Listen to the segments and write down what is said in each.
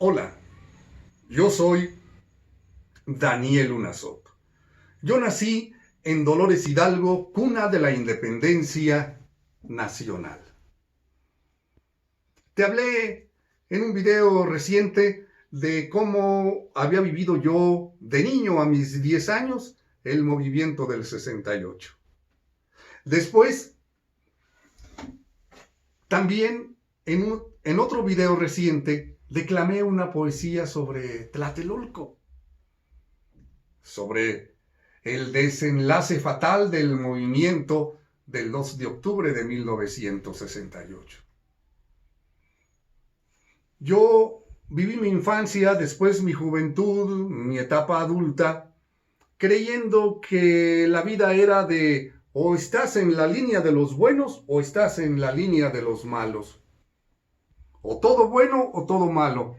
Hola, yo soy Daniel Unazop. Yo nací en Dolores Hidalgo, cuna de la independencia nacional. Te hablé en un video reciente de cómo había vivido yo de niño a mis 10 años el movimiento del 68. Después, también en otro video reciente, declamé una poesía sobre Tlatelolco, sobre el desenlace fatal del movimiento del 2 de octubre de 1968. Yo viví mi infancia, después mi juventud, mi etapa adulta, creyendo que la vida era de o estás en la línea de los buenos o estás en la línea de los malos. O todo bueno o todo malo.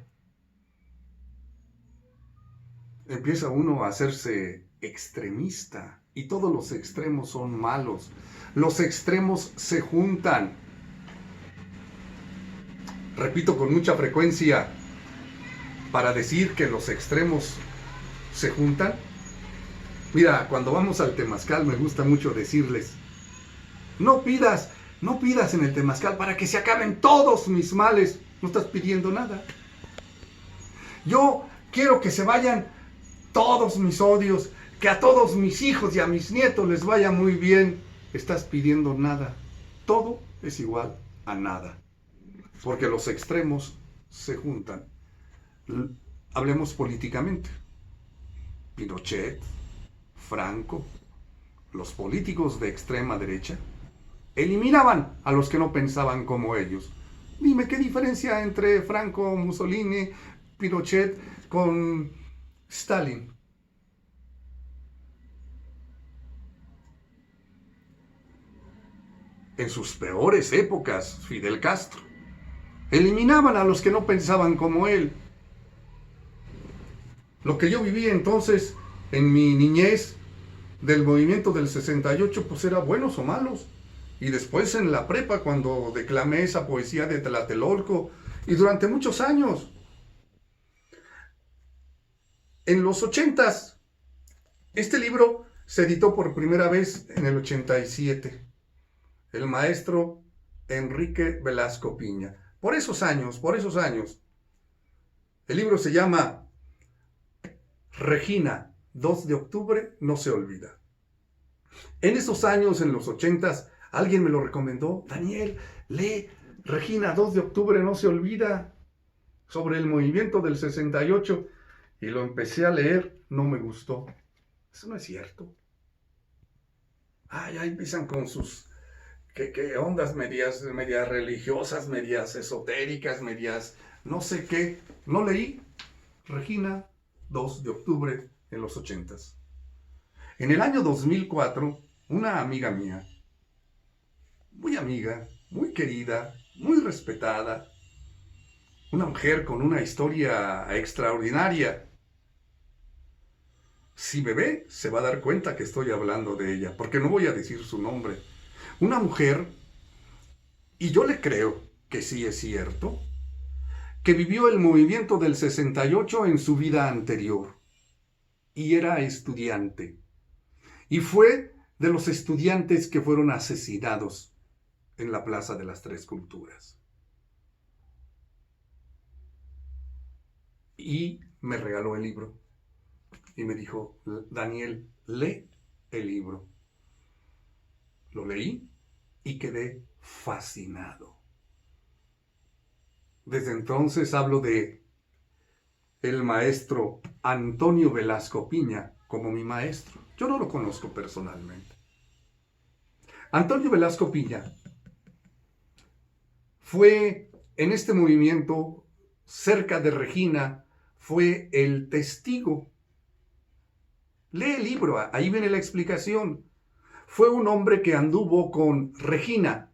Empieza uno a hacerse extremista y todos los extremos son malos. Los extremos se juntan. Repito con mucha frecuencia para decir que los extremos se juntan. Mira, cuando vamos al temazcal me gusta mucho decirles, no pidas en el temazcal para que se acaben todos mis males. No estás pidiendo nada. Yo quiero que se vayan todos mis odios, que a todos mis hijos y a mis nietos les vaya muy bien. Estás pidiendo nada. Todo es igual a nada. Porque los extremos se juntan. Hablemos políticamente. Pinochet, Franco, los políticos de extrema derecha eliminaban a los que no pensaban como ellos. Dime, ¿qué diferencia entre Franco, Mussolini, Pinochet con Stalin? En sus peores épocas, Fidel Castro eliminaban a los que no pensaban como él. Lo que yo viví entonces en mi niñez del movimiento del 68, pues era buenos o malos. Y después en la prepa, cuando declamé esa poesía de Tlatelolco, y durante muchos años. En los 80s, este libro se editó por primera vez en el 87. El maestro Enrique Velasco Piña. Por esos años. El libro se llama Regina, 2 de octubre, no se olvida. En esos años, en los 80s, alguien me lo recomendó. Daniel, lee Regina, 2 de octubre, no se olvida, sobre el movimiento del 68. Y lo empecé a leer, no me gustó. Eso no es cierto. Ya empiezan con sus ¿qué ondas medias religiosas, medias esotéricas, medias no sé qué. No leí Regina, 2 de octubre en los 80s. En el año 2004, una amiga mía, muy amiga, muy querida, muy respetada, una mujer con una historia extraordinaria. Si me ve, se va a dar cuenta que estoy hablando de ella, porque no voy a decir su nombre. Una mujer, y yo le creo que sí es cierto, que vivió el movimiento del 68 en su vida anterior, y era estudiante, y fue de los estudiantes que fueron asesinados en la Plaza de las Tres Culturas. Y me regaló el libro. Y me dijo, Daniel, lee el libro. Lo leí y quedé fascinado. Desde entonces hablo de el maestro Antonio Velasco Piña como mi maestro. Yo no lo conozco personalmente. Antonio Velasco Piña fue en este movimiento cerca de Regina, fue el testigo. Lee el libro, ahí viene la explicación. Fue un hombre que anduvo con Regina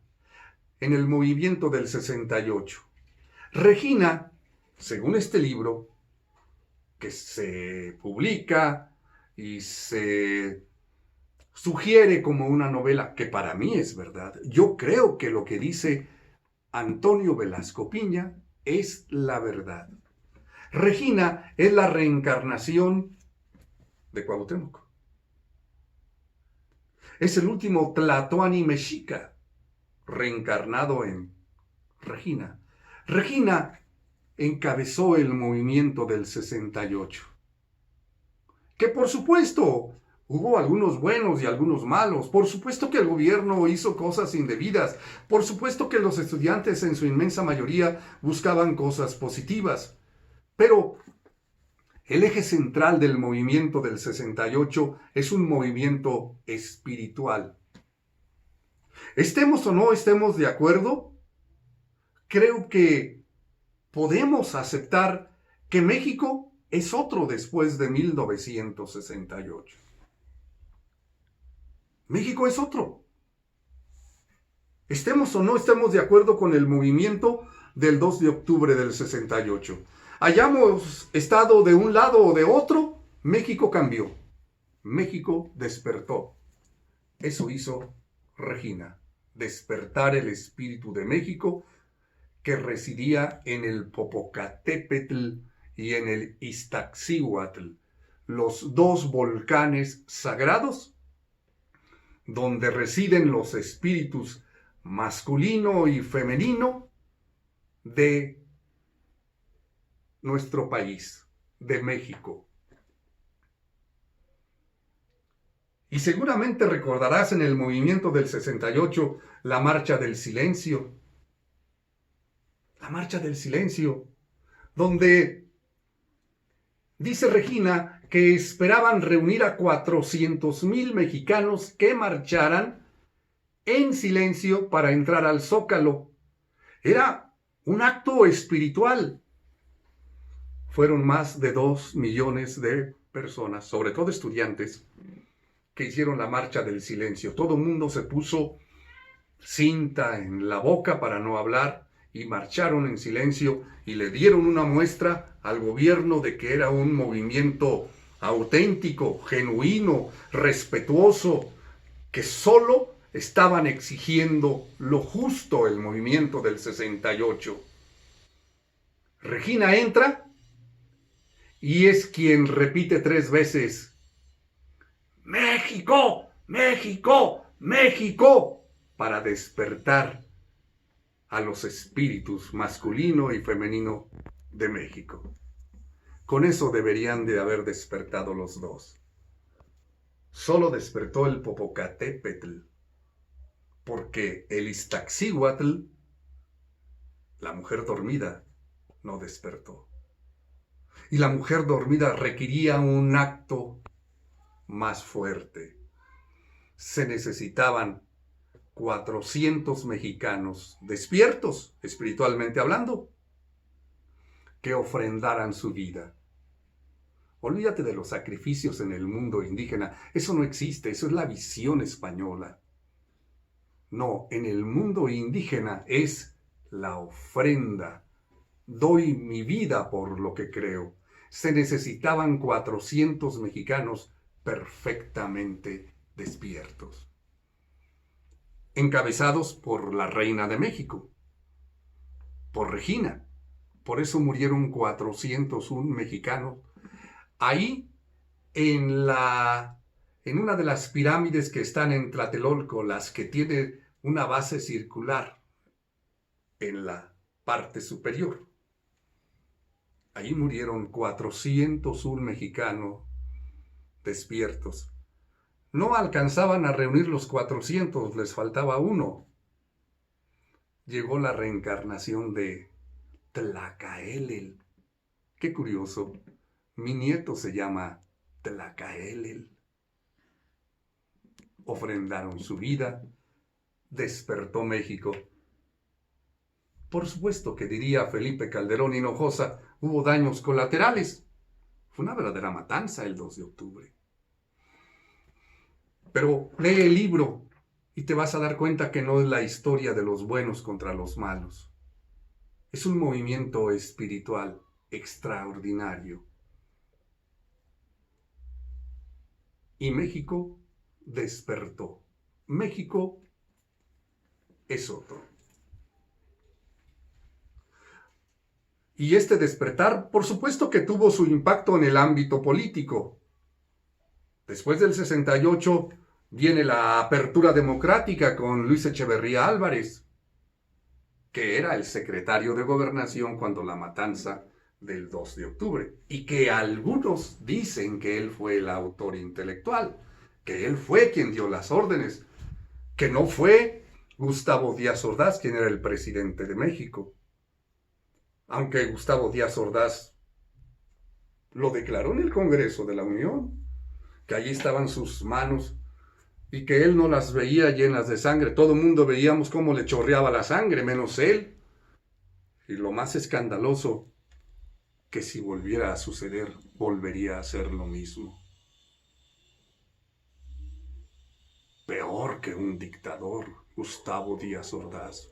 en el movimiento del 68. Regina, según este libro, que se publica y se sugiere como una novela, que para mí es verdad, yo creo que lo que dice Antonio Velasco Piña es la verdad. Regina es la reencarnación de Cuauhtémoc. Es el último Tlatoani mexica reencarnado en Regina. Regina encabezó el movimiento del 68. Que por supuesto hubo algunos buenos y algunos malos. Por supuesto que el gobierno hizo cosas indebidas. Por supuesto que los estudiantes en su inmensa mayoría buscaban cosas positivas. Pero el eje central del movimiento del 68 es un movimiento espiritual. Estemos o no estemos de acuerdo, creo que podemos aceptar que México es otro después de 1968. México es otro. Estemos o no estemos de acuerdo con el movimiento del 2 de octubre del 68. Hayamos estado de un lado o de otro, México cambió. México despertó. Eso hizo Regina, despertar el espíritu de México que residía en el Popocatépetl y en el Iztaccíhuatl, los dos volcanes sagrados donde residen los espíritus masculino y femenino de nuestro país, de México. Y seguramente recordarás en el movimiento del 68 la Marcha del Silencio. La Marcha del Silencio, donde dice Regina que esperaban reunir a 400,000 mexicanos que marcharan en silencio para entrar al Zócalo. Era un acto espiritual. Fueron más de 2 millones de personas, sobre todo estudiantes, que hicieron la Marcha del Silencio. Todo el mundo se puso cinta en la boca para no hablar y marcharon en silencio y le dieron una muestra al gobierno de que era un movimiento auténtico, genuino, respetuoso, que solo estaban exigiendo lo justo el movimiento del 68. Regina entra y es quien repite 3 veces: ¡México! ¡México! ¡México! Para despertar a los espíritus masculino y femenino de México. Con eso deberían de haber despertado los dos. Solo despertó el Popocatépetl, porque el Iztaccíhuatl, la mujer dormida, no despertó. Y la mujer dormida requería un acto más fuerte. Se necesitaban 400 mexicanos despiertos, espiritualmente hablando, que ofrendaran su vida. Olvídate de los sacrificios en el mundo indígena. Eso no existe, eso es la visión española. No, en el mundo indígena es la ofrenda. Doy mi vida por lo que creo. Se necesitaban 400 mexicanos perfectamente despiertos, encabezados por la reina de México, por Regina. Por eso murieron 401 mexicanos ahí en una de las pirámides que están en Tlatelolco, las que tiene una base circular en la parte superior. Ahí murieron 401 mexicanos despiertos. No alcanzaban a reunir los 400, les faltaba uno. Llegó la reencarnación de Tlacaelel. Qué curioso. Mi nieto se llama Tlacaelel. Ofrendaron su vida. Despertó México. Por supuesto que diría Felipe Calderón Hinojosa, hubo daños colaterales. Fue una verdadera matanza el 2 de octubre. Pero lee el libro y te vas a dar cuenta que no es la historia de los buenos contra los malos. Es un movimiento espiritual extraordinario. Y México despertó. México es otro. Y este despertar, por supuesto que tuvo su impacto en el ámbito político. Después del 68 viene la apertura democrática con Luis Echeverría Álvarez, que era el secretario de Gobernación cuando la matanza del 2 de octubre, y que algunos dicen que él fue el autor intelectual, que él fue quien dio las órdenes, que no fue Gustavo Díaz Ordaz quien era el presidente de México. Aunque Gustavo Díaz Ordaz lo declaró en el Congreso de la Unión, que allí estaban sus manos y que él no las veía llenas de sangre. Todo el mundo veíamos cómo le chorreaba la sangre, menos él. Y lo más escandaloso, que si volviera a suceder, volvería a hacer lo mismo. Peor que un dictador, Gustavo Díaz Ordaz.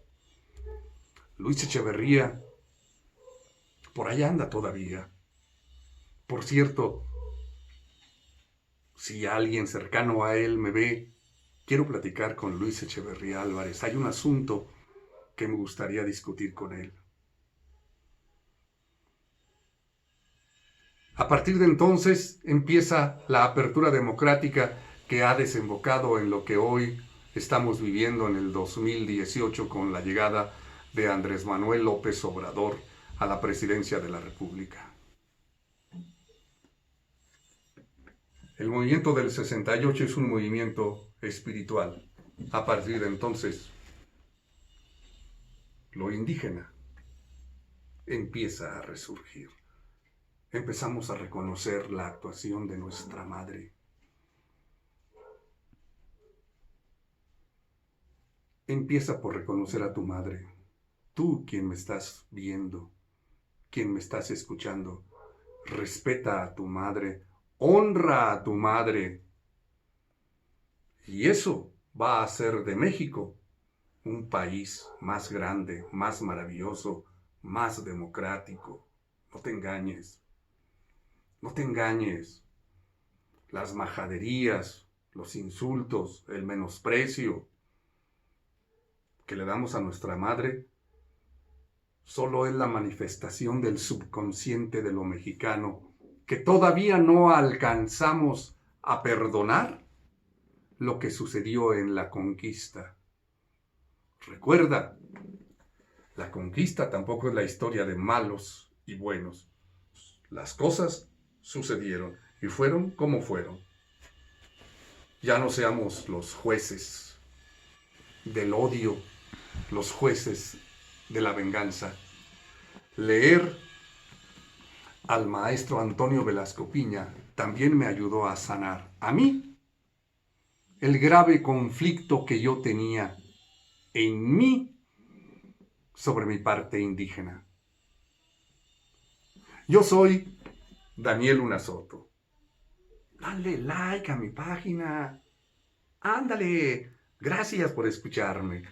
Luis Echeverría, por allá anda todavía. Por cierto, si alguien cercano a él me ve, quiero platicar con Luis Echeverría Álvarez. Hay un asunto que me gustaría discutir con él. A partir de entonces empieza la apertura democrática que ha desembocado en lo que hoy estamos viviendo en el 2018 con la llegada de Andrés Manuel López Obrador a la presidencia de la República. El movimiento del 68 es un movimiento espiritual. A partir de entonces, lo indígena empieza a resurgir. Empezamos a reconocer la actuación de nuestra madre. Empieza por reconocer a tu madre. Tú, quien me estás viendo, quien me estás escuchando, respeta a tu madre, honra a tu madre. Y eso va a hacer de México un país más grande, más maravilloso, más democrático. No te engañes. No te engañes. Las majaderías, los insultos, el menosprecio que le damos a nuestra madre solo es la manifestación del subconsciente de lo mexicano, que todavía no alcanzamos a perdonar lo que sucedió en la conquista. Recuerda, la conquista tampoco es la historia de malos y buenos. Las cosas sucedieron y fueron como fueron. Ya no seamos los jueces del odio, los jueces de la venganza. Leer al maestro Antonio Velasco Piña también me ayudó a sanar a mí el grave conflicto que yo tenía en mí sobre mi parte indígena. Yo soy Daniel Luna Soto. Dale like a mi página. Ándale. Gracias por escucharme.